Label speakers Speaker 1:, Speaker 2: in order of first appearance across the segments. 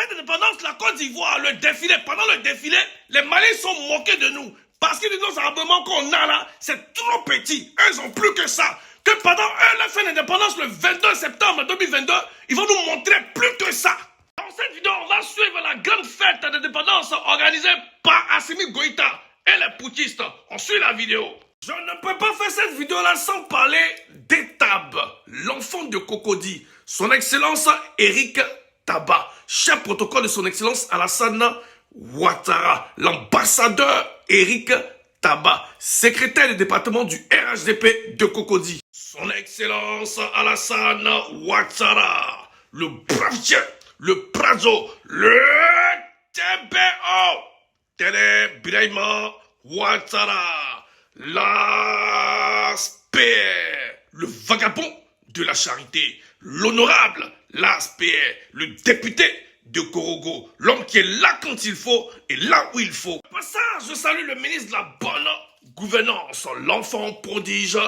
Speaker 1: fête d'indépendance, la Côte d'Ivoire, le défilé, pendant le défilé, les Maliens sont moqués de nous. Parce que nos armements qu'on a là, c'est trop petit. Eux, ils ont plus que ça. Que pendant la fête d'indépendance, le 22 septembre 2022, ils vont nous montrer plus que ça. Dans cette vidéo, on va suivre la grande fête d'indépendance organisée par Assimi Goïta et les putschistes. On suit la vidéo. Je ne peux pas faire cette vidéo-là sans parler d'Etab, l'enfant de Cocody, son excellence Eric Taba, chef protocole de son excellence Alassane Ouattara, l'ambassadeur Eric Taba, secrétaire du département du RHDP de Cocody, son excellence Alassane Ouattara, le brave chien, le Prazo, le TBO, Télé Birahima Ouattara, l'ASPR, le vagabond de la charité, l'honorable l'ASPR, le député de Korogo, l'homme qui est là quand il faut et là où il faut. Pour ça, je salue le ministre de la bonne gouvernance, l'enfant prodige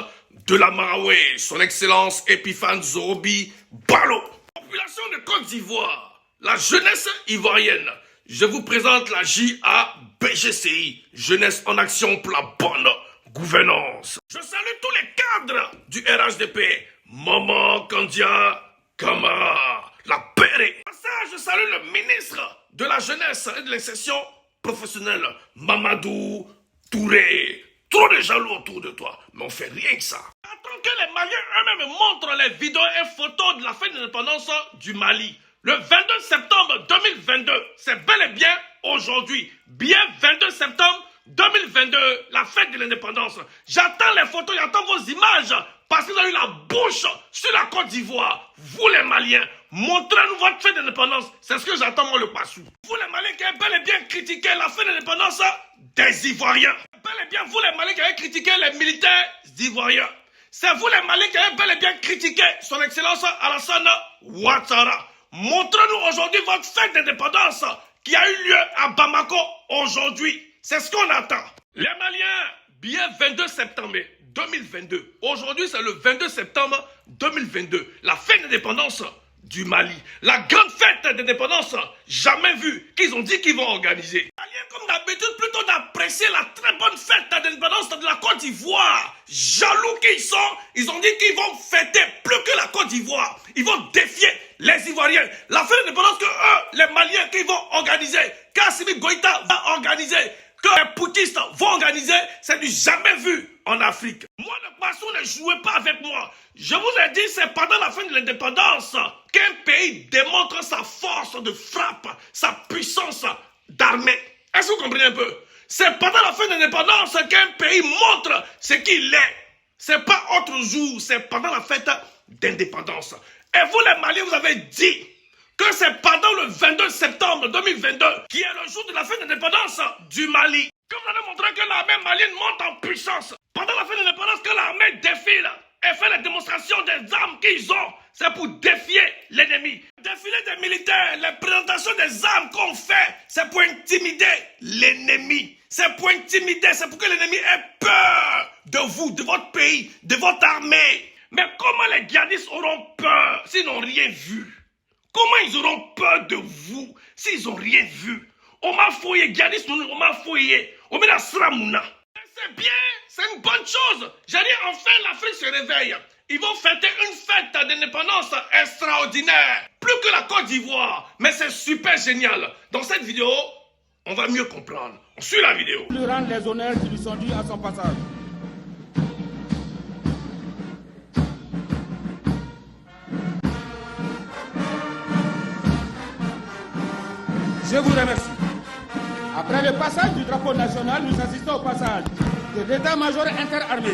Speaker 1: de la Maraoué, son excellence Epiphane Zorobi Balo. Population de Côte d'Ivoire, la jeunesse ivoirienne, je vous présente la JABGCI, Jeunesse en Action pour la bonne gouvernance. Je salue tous les cadres du RHDP, Maman Kandia Kamara, la Péré. Pour ça, je salue le ministre de la Jeunesse et de l'insertion professionnelle, Mamadou Touré. Trop de jaloux autour de toi, mais on fait rien que ça. Attends que les Maliens eux-mêmes montrent les vidéos et photos de la fête d'indépendance du Mali. Le 22 septembre 2022, c'est bel et bien aujourd'hui. Bien 22 septembre 2022, la fête de l'indépendance. J'attends les photos, j'attends vos images. Parce que vous avez eu la bouche sur la Côte d'Ivoire. Vous les Maliens, montrez-nous votre fête d'indépendance. C'est ce que j'attends moi le Passou. Vous les Maliens qui avez bel et bien critiqué la fête d'indépendance des Ivoiriens. Bel et bien vous les Maliens qui avez critiqué les militaires ivoiriens. C'est vous les Maliens qui avez bel et bien critiqué son excellence Alassane Ouattara. Montrez-nous aujourd'hui votre fête d'indépendance qui a eu lieu à Bamako aujourd'hui. C'est ce qu'on attend. Les Maliens, bien 22 septembre 2022. Aujourd'hui, c'est le 22 septembre 2022. La fête d'indépendance du Mali. La grande fête d'indépendance jamais vue qu'ils ont dit qu'ils vont organiser. Les Maliens, comme d'habitude, plutôt d'apprécier la très bonne fête d'indépendance de la Côte d'Ivoire. Jaloux qu'ils sont, ils ont dit qu'ils vont fêter plus que la Côte d'Ivoire. Ils vont défier les Ivoiriens. La fête d'indépendance que eux, les Maliens, qu'ils vont organiser, qu'Assimi Goïta va organiser, que les putschistes vont organiser, c'est du jamais vu en Afrique. Moi, le Passou, ne jouez pas avec moi. Je vous ai dit, c'est pendant la fin de l'indépendance qu'un pays démontre sa force de frappe, sa puissance d'armée. Est-ce que vous comprenez un peu? C'est pendant la fin de l'indépendance qu'un pays montre ce qu'il est. C'est pas autre jour, c'est pendant la fête d'indépendance. Et vous, les Maliens, vous avez dit que c'est pendant le 22 septembre 2022 qui est le jour de la fête d'indépendance du Mali. Que vous avez montré que l'armée malienne monte en puissance. Pendant la fête d'indépendance que l'armée défile et fait les démonstrations des armes qu'ils ont. C'est pour défier l'ennemi. Défiler des militaires, les présentations des armes qu'on fait, c'est pour intimider l'ennemi. C'est pour intimider, c'est pour que l'ennemi ait peur de vous, de votre pays, de votre armée. Mais comment les djihadistes auront peur s'ils n'ont rien vu? Comment ils auront peur de vous s'ils n'ont rien vu? Oma foye, djihadistes, oma foye, omena sramouna. C'est bien, c'est une bonne chose. J'ai dit enfin l'Afrique se réveille. Ils vont fêter une fête d'indépendance extraordinaire. Plus que la Côte d'Ivoire. Mais c'est super génial. Dans cette vidéo, on va mieux comprendre. On suit la vidéo.
Speaker 2: Lui rendre les honneurs qui lui sont dus à son passage. Je vous remercie. Après le passage du drapeau national, nous assistons au passage de l'état-major interarmé.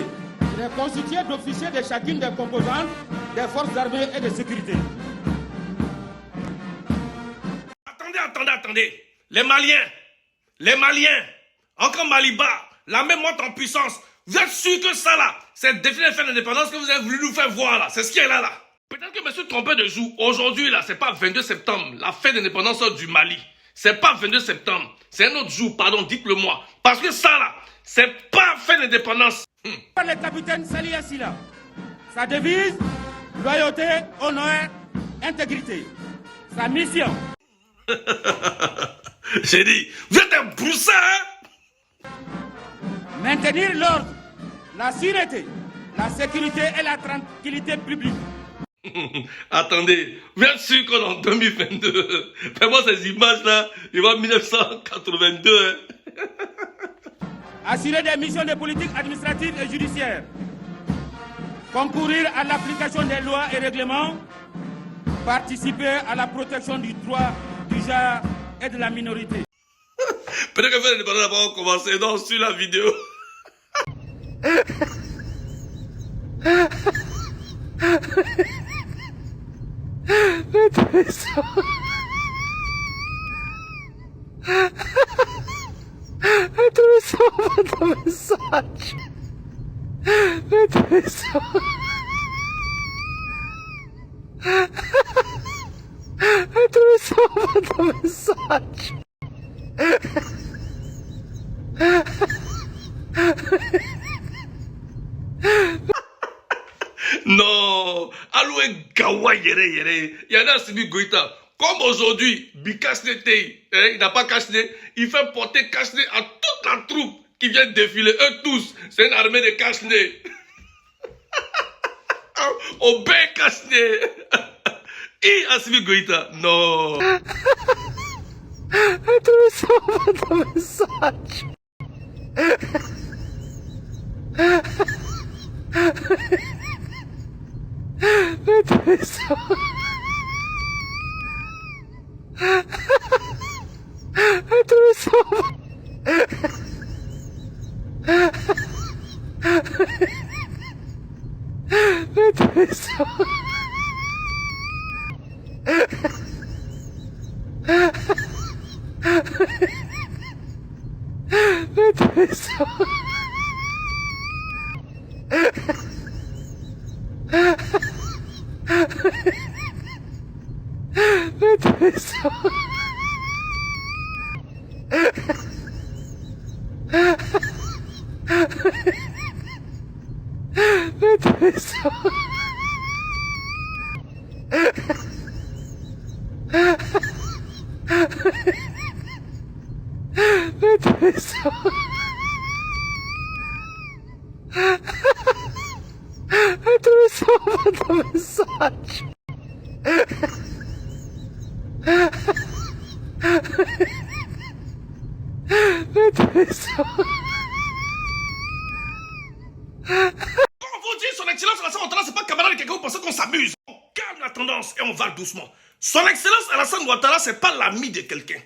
Speaker 2: Il est constitué d'officiers de chacune des composantes des forces armées et de sécurité.
Speaker 1: Attendez. Les Maliens, encore Maliba, l'armée monte en puissance. Vous êtes sûr que ça là, c'est le défilé de fête d'indépendance que vous avez voulu nous faire voir là, c'est ce qui est là. Peut-être que je me suis trompé de jour. Aujourd'hui là, c'est pas 22 septembre, la fête d'indépendance du Mali. C'est pas 22 septembre, c'est un autre jour, pardon, dites-le moi. Parce que ça là, c'est pas fête d'indépendance.
Speaker 2: Le capitaine Sali Assila, sa devise, loyauté, honneur, intégrité. Sa mission,
Speaker 1: J'ai dit, vous êtes un broussard, hein?
Speaker 2: Maintenir l'ordre, la sûreté, la sécurité et la tranquillité publique.
Speaker 1: Attendez, vous êtes sûr qu'on est en 2022? Fais-moi ces images-là, ils vont en 1982. Hein?
Speaker 2: Assurer des missions de politique administrative et judiciaire. Concourir à l'application des lois et règlements. Participer à la protection du droit du genre et de la minorité.
Speaker 1: Peut-être que les débats vont commencer non, sur la vidéo. Non, Aloué Gawa Yere Yere, il y en a Simi Goïta. Comme aujourd'hui, Bikasne Tei, il n'a pas cache-nez, il fait porter cache-nez à toute la troupe qui vient défiler. Eux tous, c'est une armée de cache-nez. Au bain cache-nez. Et Assimi Goïta, non. Quand vous dites son excellence Alassane Ouattara, c'est pas camarade de quelqu'un, vous pensez qu'on s'amuse. On calme la tendance et on va doucement. Son excellence Alassane Ouattara, c'est pas l'ami de quelqu'un.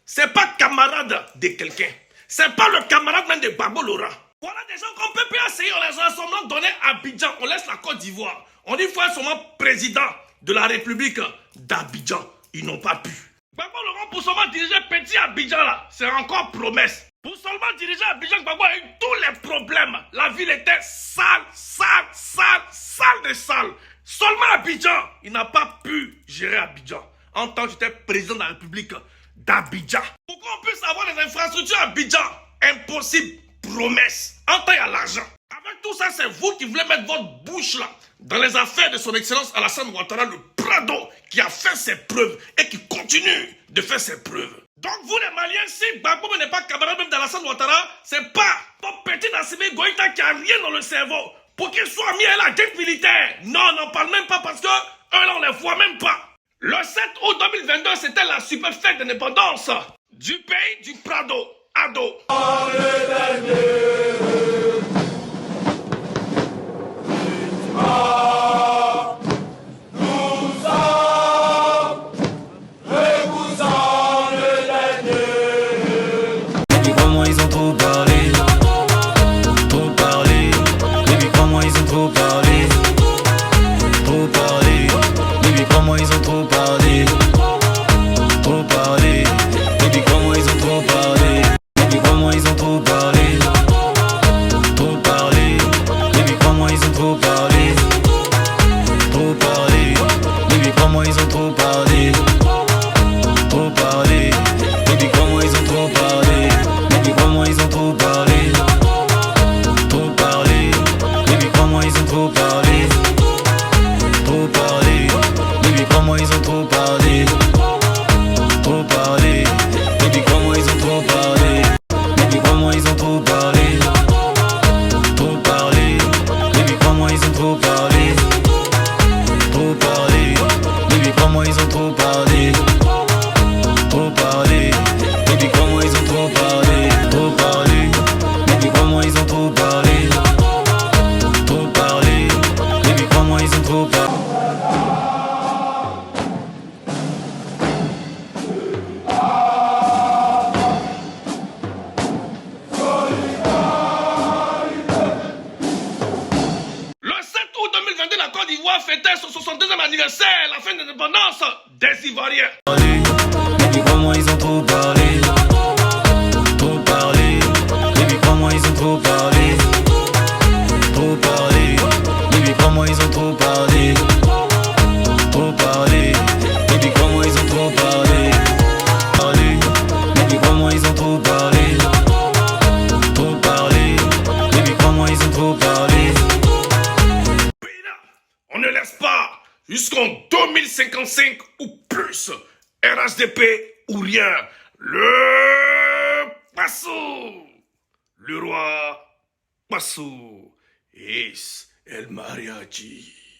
Speaker 1: C'est pas camarade de quelqu'un. C'est pas le camarade même de Babo Laurent. Voilà des gens qu'on peut plus essayer. On les a seulement donné à Abidjan. On laisse la Côte d'Ivoire. On dit qu'il faut être seulement président de la République d'Abidjan. Ils n'ont pas pu. Babo Laurent, pour seulement diriger petit Abidjan là, c'est encore promesse. Pour seulement diriger Abidjan, Gbagbo a eu tous les problèmes. La ville était sale, sale, sale, sale de sale. Seulement Abidjan, il n'a pas pu gérer Abidjan. En tant que j'étais président de la République d'Abidjan. Pour qu'on puisse avoir les infrastructures à Abidjan, impossible, promesse. En tant qu'il y a l'argent. Avec tout ça, c'est vous qui voulez mettre votre bouche là dans les affaires de son excellence Alassane Ouattara, le Prado, qui a fait ses preuves et qui continue de faire ses preuves. Donc vous les Maliens, si Gbagbo n'est pas camarade même d'Alassane Ouattara, c'est pas ton petit Assimi Goïta qui a rien dans le cerveau pour qu'il soit mis à la guerre militaire. Non, on n'en parle même pas parce que eux là on les voit même pas. Le 7 août 2022, c'était la super fête d'indépendance du pays du Prado, Ado.
Speaker 3: Ils ont trop parlé, trop parlé.
Speaker 1: l'indépendance des Ivoiriens.
Speaker 3: Baby, crois-moi, ils ont trop parlé. Trop parlé. Baby, crois-moi, ils ont trop parlé. Trop parlé. Baby, crois-moi, ils ont trop parlé. Trop parlé. Baby, crois-moi, ils ont trop parlé. Parlé. Baby, crois-moi, ils ont trop parlé. Trop parlé. Baby, crois-moi, ils ont trop parlé.
Speaker 1: On ne laisse pas jusqu'en 2055 ou plus. RHDP ou rien. Le Passo. Le roi Passo. Es el mariachi.